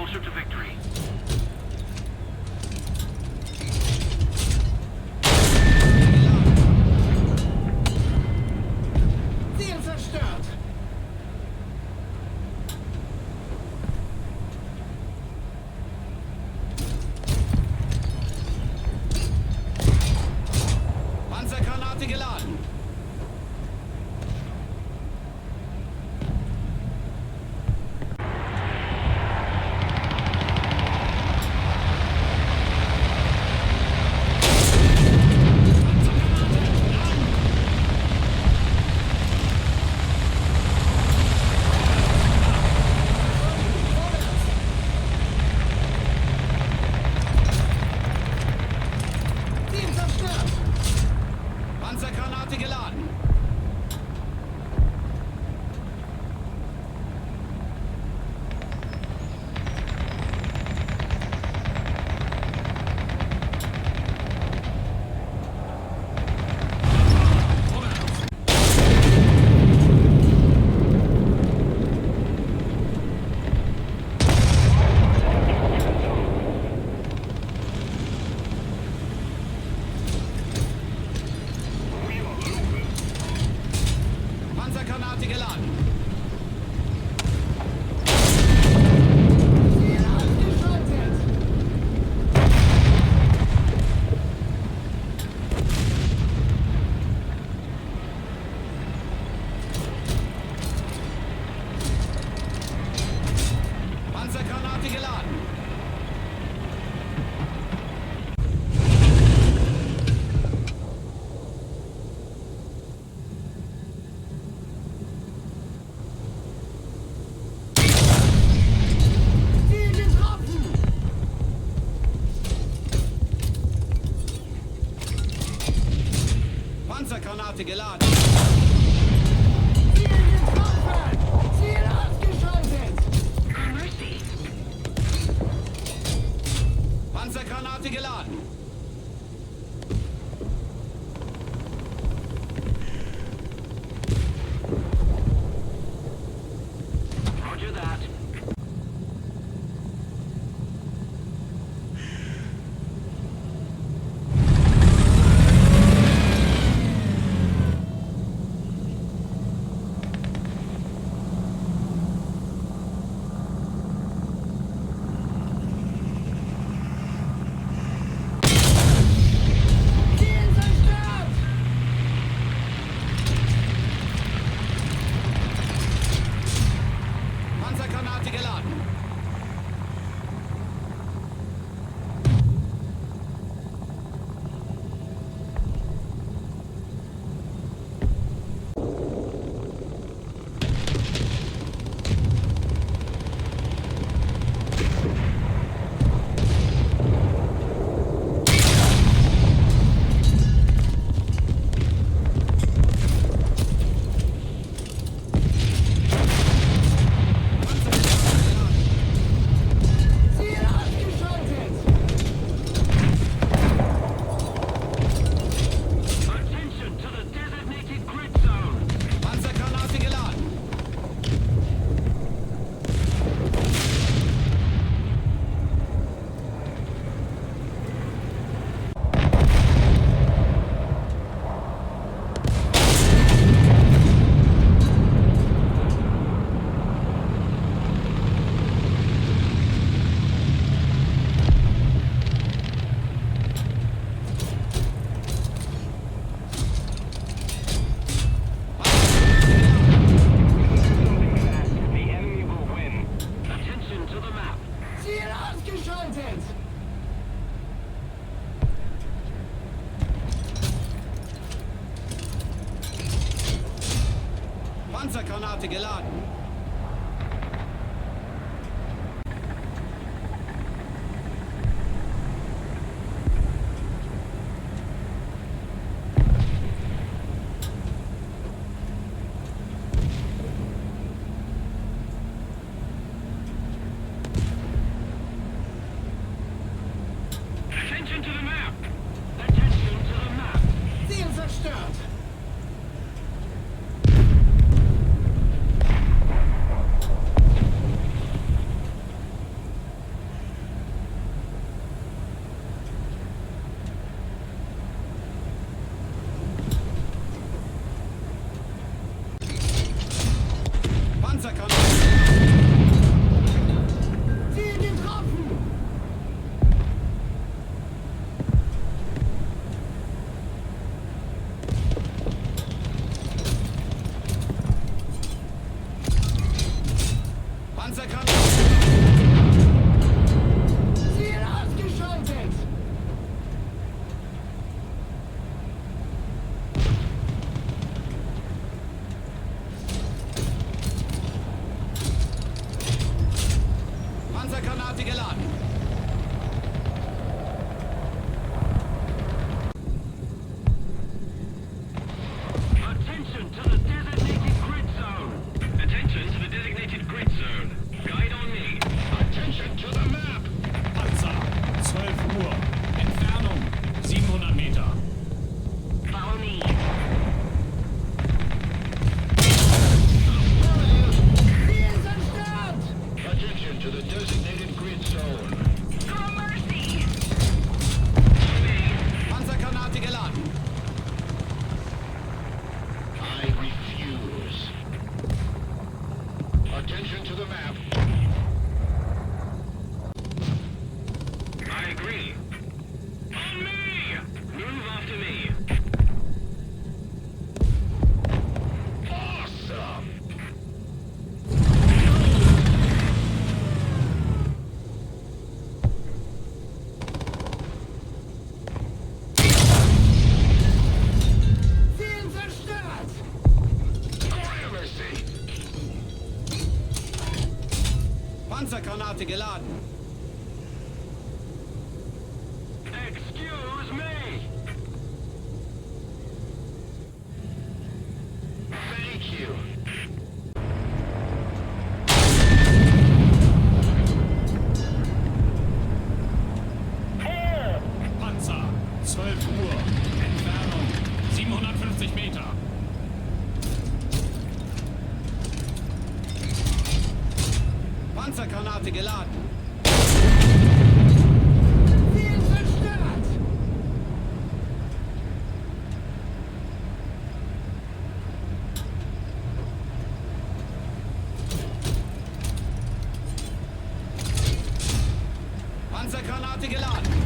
closer to victory. Ziel zerstört! Panzergranate geladen. Ziel zerstört! Panzergranate geladen. Panzergranate geladen. Ziel ausgeschaltet! Panzergranate geladen. Ziel getroffen! Panzergranate geladen. Ziel getroffen! Ziel ausgeschaltet! Mercy. Panzergranate geladen. Roger that. Ziel zerstört! Panzergranate geladen. Ziel ausgeschaltet! Attention to the designated grid zone. Panzergranate geladen. The enemy will win. Attention to the map. Ziel ausgeschaltet! Panzergranate geladen. Attention to the map. Attention to the map. Ziel zerstört! Panzergranate. Ziel ausgeschaltet! Panzergranate geladen. Attention to the designated grid zone. Attention to the designated grid zone. Guide on me. Attention to the map. Panzer, 12 Uhr. Entfernung 700 Meter. Follow me. Ziel zerstört! Attention to the designated grid zone. For mercy. Panzergranate geladen. I refuse. Attention to the map. I agree. On me! Move after me. Awesome! Ziel zerstört! Mercy! Panzergranate geladen. Excuse me! Thank you. Panzer, 12 Uhr. Entfernung 750 Meter. Panzergranate geladen. Ziel zerstört! Panzergranate geladen.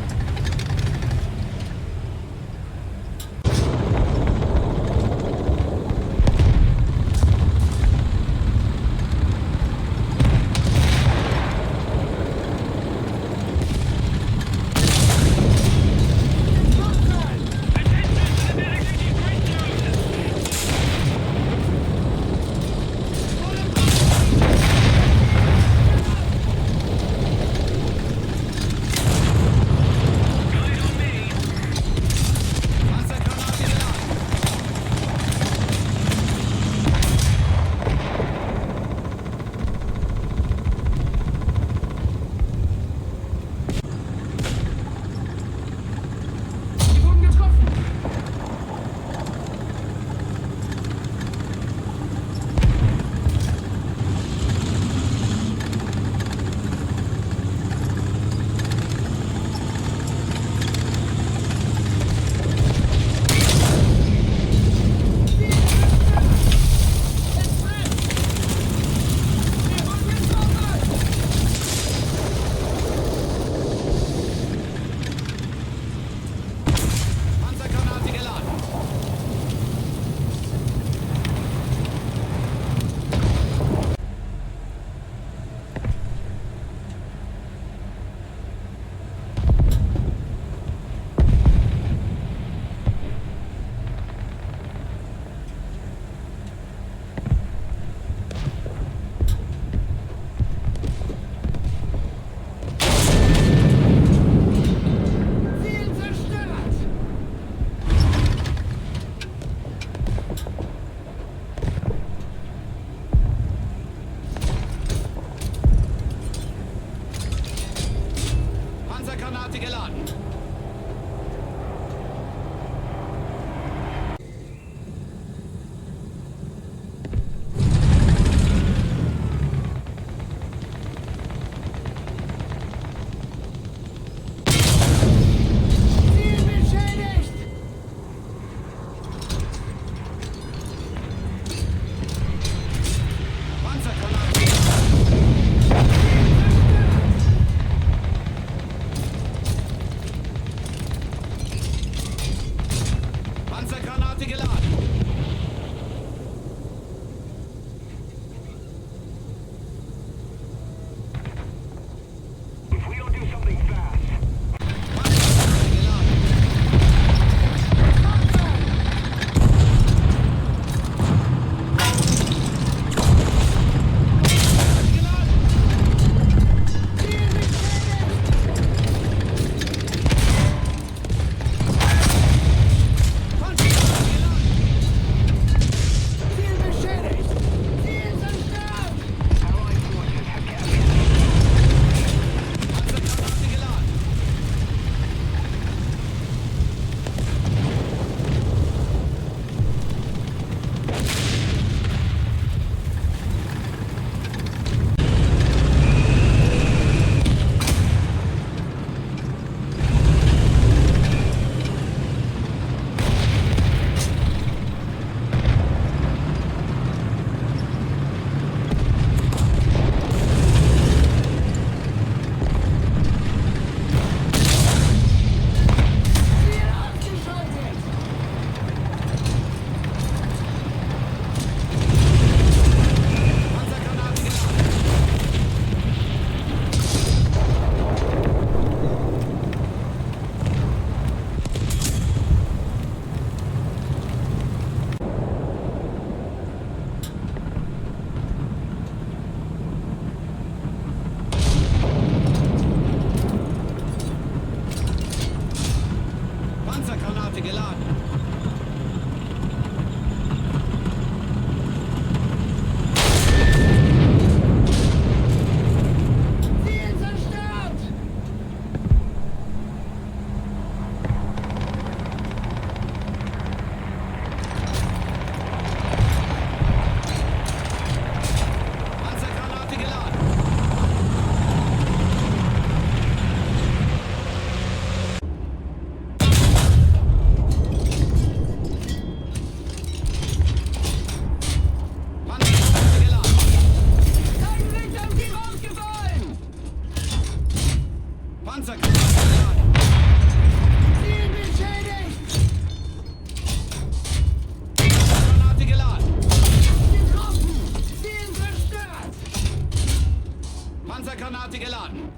Panzergranate geladen.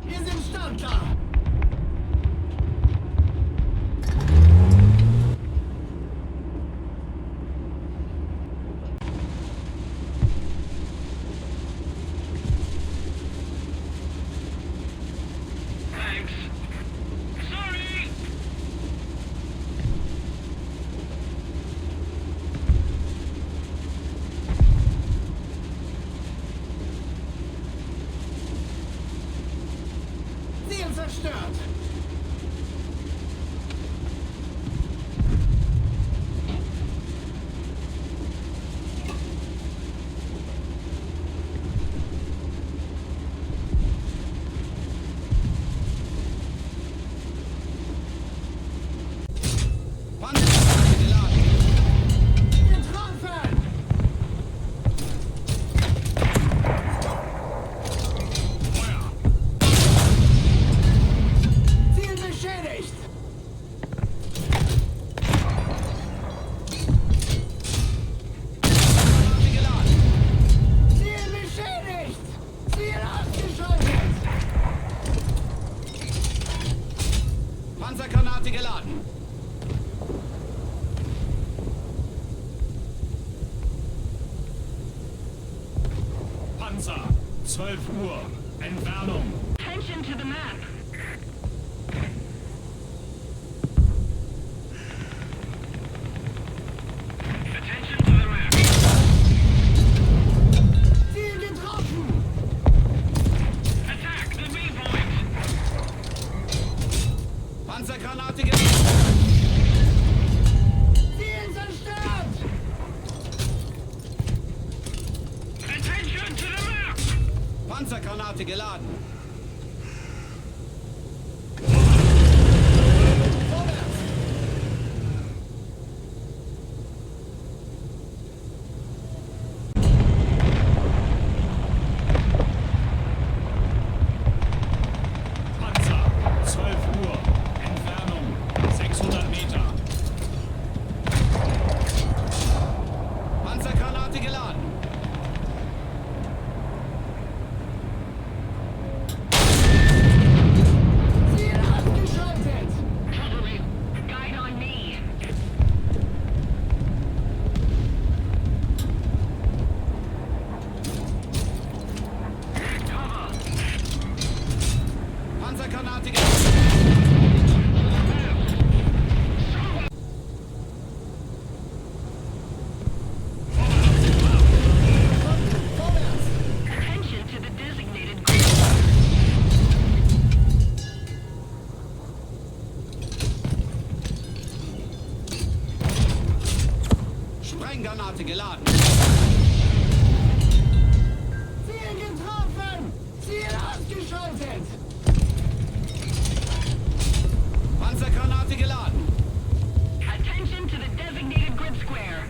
Wir sind startklar. Thanks. Sorry! Ziel zerstört. Panzergranate geladen. Getroffen. Feuer! Ziel beschädigt. Granate geladen. Ziel beschädigt. Ziel ausgeschaltet. Panzergranate geladen. Panzer! 12 Uhr! Entfernung! Attention to the map! Attention to the map! Ziel getroffen. Attack the B point! Panzergranate geladen. Ziel zerstört. Attention to the map! Panzergranate geladen. Vorwärts. Panzer! 12 Uhr! Entfernung! 600 Meter! Panzergranate geladen. Ziel ausgeschaltet. Cover me! Guide on me! Cover! Panzergranate geladen. Vorwärts. Attention to the designated Sprenggranate geladen. Ziel getroffen. Ziel ausgeschaltet. Panzergranate geladen. Attention to the designated grid square.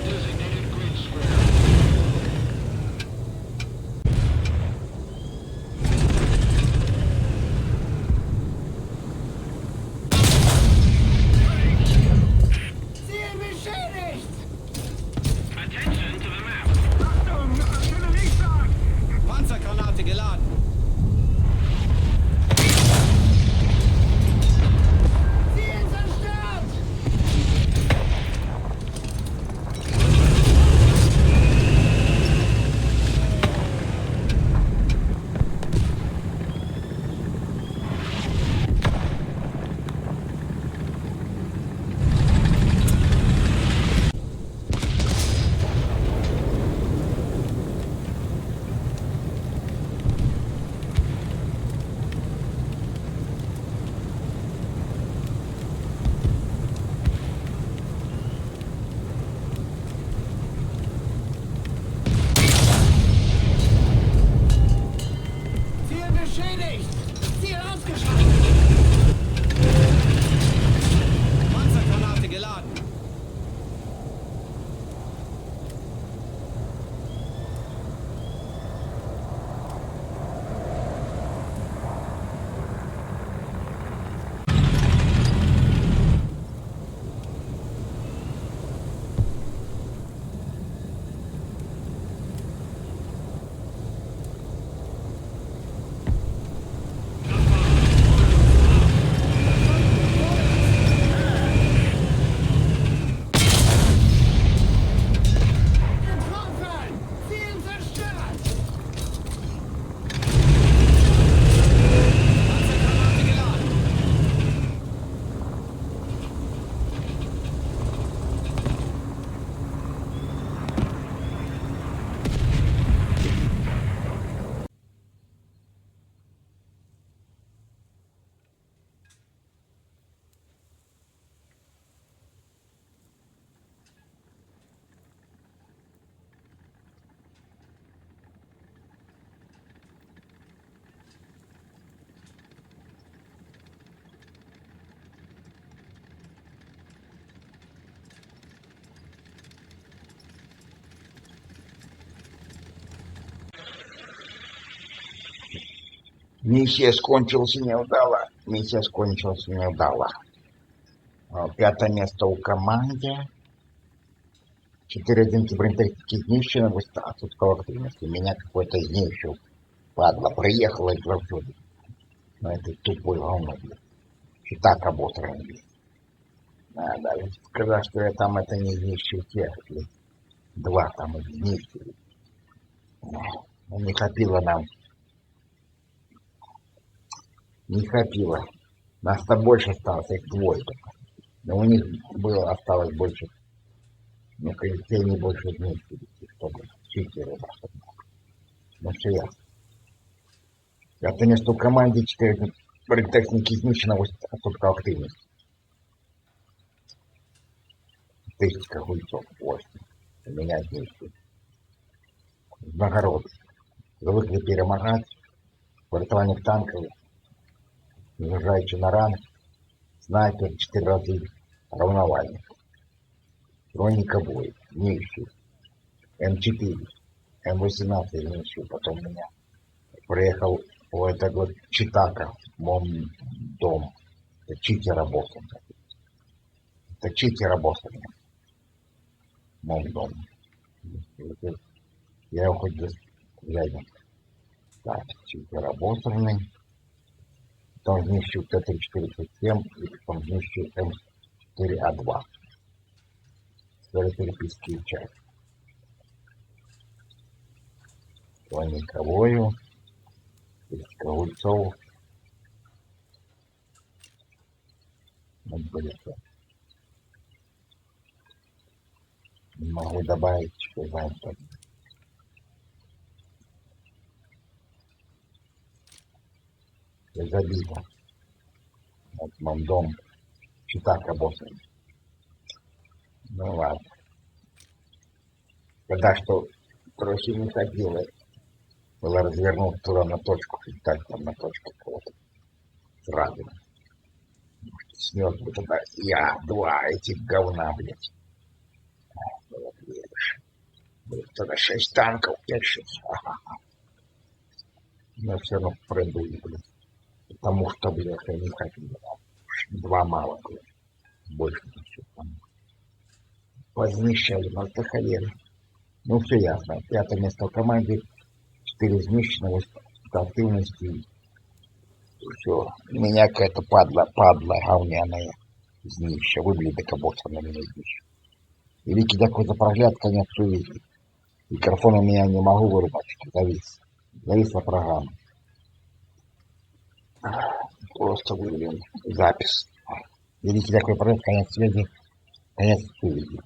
Designated grid square. Ziel beschädigt. Attention to the map. Achtung, Artillerieschlag! Panzergranate geladen. Ziel zerstört. Миссия скончилась неудало. Миссия скончилась неудало. 5 место у команды. 4 одинки бронетехники знищено, отсутствовала активности. Меня какой-то из них еще, падла, приехала и повсюду. Но это тупой говно, блин. И так обосран, блин. Даже сказать, что я там это не знищил тех, блин. 2 там их знищили. Не хватило нам. Не хватило. Нас-то больше осталось, их 2 только. Но у них было, осталось больше. Ну, конечно, не больше знищили, чтобы читеры наши. Ну, все ясно. Это место в команде 4 бронетехники знищено, отсутствовала активность. 1000 хуйцов, 8. Меня знищили. Нагороды. Привыкли перемагать. Вартование танков. Незважаючи на ран. Снайпер 4 раза. Равновальник. Бронекобой. Знищил. М4. М18 знищил. Потом меня. Приехал в этот вот Читака. Дом. Это читера босса. Это читера босса. Дом. Я его хоть глядя. Так, читер обосранный. Потом знищил Т-347 и потом знищил М4А2. Свои переписки часть. Планиковую. Ковальцов. Не могу добавить, что знаем что. Забито. Вот мандом. Читака босса. Ну ладно. Когда что трохи не ходило, было развернуть туда на точку, и так там на точку кого-то. Сразу. Снес бы тогда я, 2 этих говна, блядь. Вот видишь. Будет тогда 6 танков, 5-6. Но все равно пройду, блядь. Потому что, блядь, я не хотел. 2 мало, блядь. Больше ничего там. Возмещали нас до холеры. Ну, все ясно. 5 место в команде. 4 знищенного активности. Все. Меня какая-то падла говняная знища. Выглядит как босса на меня знища. Великий дякую за прогляд, конец увидели. Микрофон у меня не могу вырубать. Зависла программа. Просто выглядит запись. Великий дякую за прогляд, конец связи. Конец увидели.